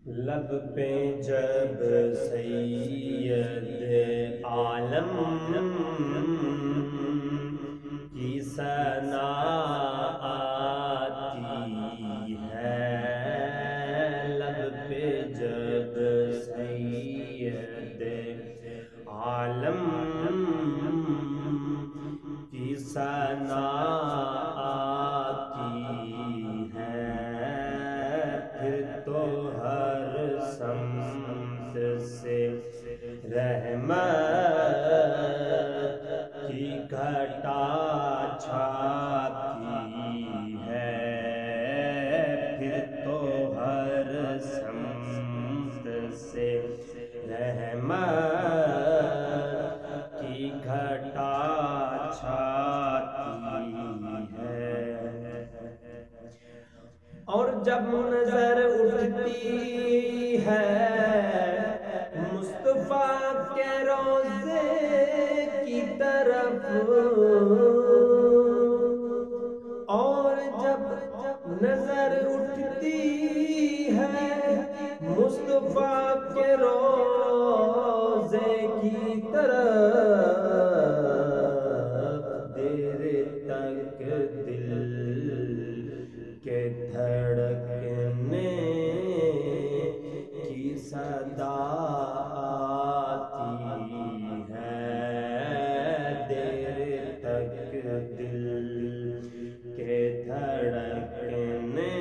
لب پہ جب سید عالم کی ثنا آتی ہے، لب پہ جب سید عالم کی ثنا آتی ہے، پھر تو ہر سمت سے رحمت کی گھٹا چھاتی ہے، پھر تو ہر سمت سے رحمت کی گھٹا چھاتی ہے، اور جب نظر اٹھتی ہے مصطفیٰ کے روضے کی طرف، اور جب نظر اٹھتی ہے مصطفیٰ کے روضے کی طرف، دیر تک دل کے دھڑکنے کی صدا آتی ہے، دیر تک دل کے دھڑکنے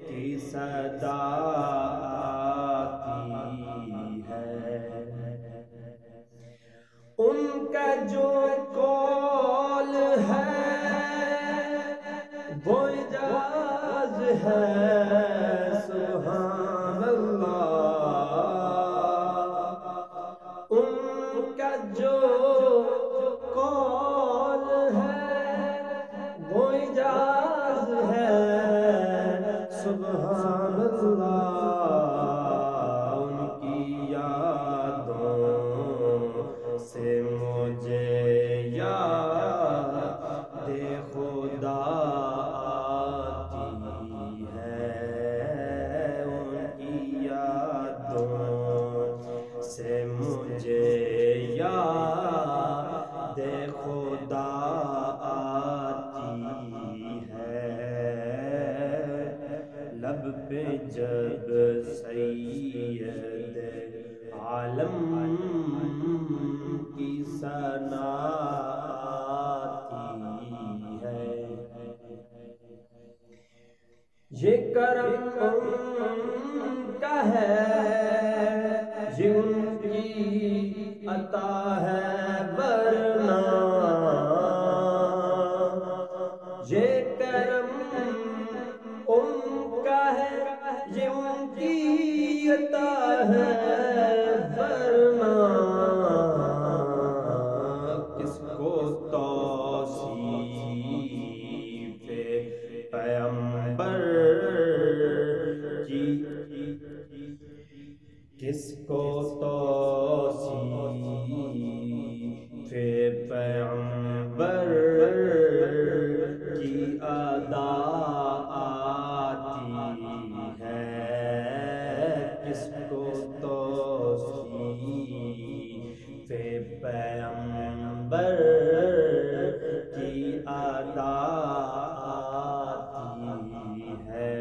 کی صدا آتی ہے، ان کا جو قول ہے وہ اعجاز ہے، سبحان اللہ، ان کا جو قول ہے وہ اعجاز ہے، سبحان اللہ، ان کی یادوں سے مجھے یاد خدا آتی ہے، ان کی یادوں سے مجھے یاد خدا آتی ہے، لب پہ جب سید عالم کی ثنا آتی ہے، یہ کرم ان کا ہے، یہ ان کی عطا ہے، ورنہ یہ کرم ان کا ہے، یہ ان کی عطا ہے، ورنہ کس کو توصیف پیغمبر کی، کس کو توصیف پیغمبر کی ادا آتی ہے، کس کو توصیف پیغمبر کی ادا آتی ہے،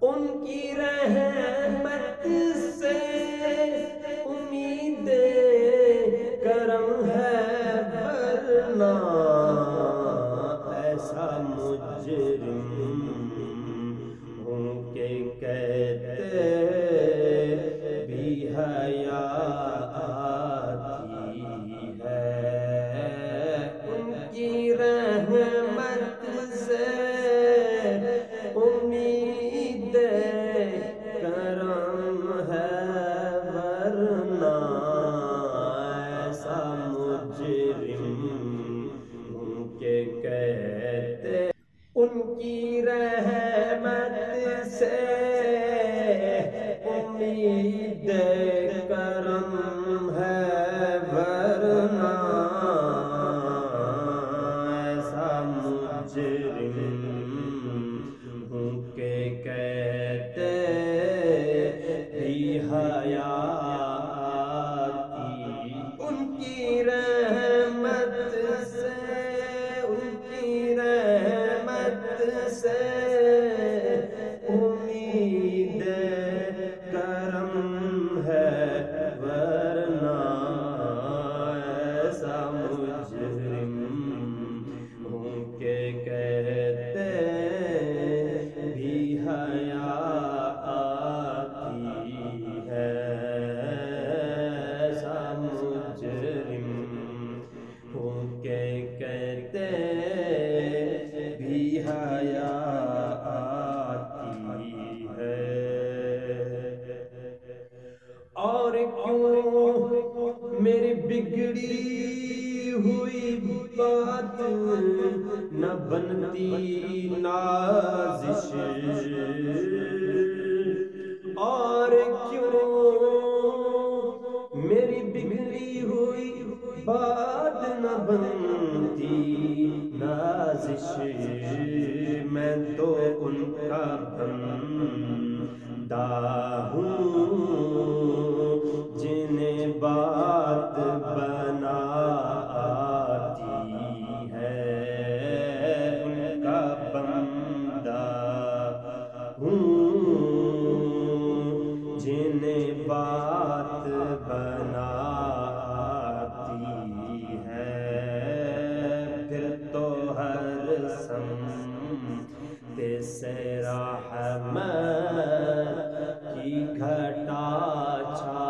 ان کی رحمت سے امید کرم ہے، ورنہ ایسا مجرم ہوں کہ کہتے بھی حیا آتی ہے، ان کی رحمت سے امید کرم ہے، ورنہ ایسا مجرم ہوں کہ کہتے، ان کی رحمت سے امید کرم ہے، ورنہ ایسا مجرم ہوں کہ بنتی نازش اور کیوں میری بگڑی ہوئی بات نہ بنتی نازش میں تو ان کا بندہ ہوں جنہیں بات بنا آتی ہے ان کا بندہ ہوں جنہیں بات بنا آتی ہے پھر تو ہر سمت سے رحمت کی گھٹا چھا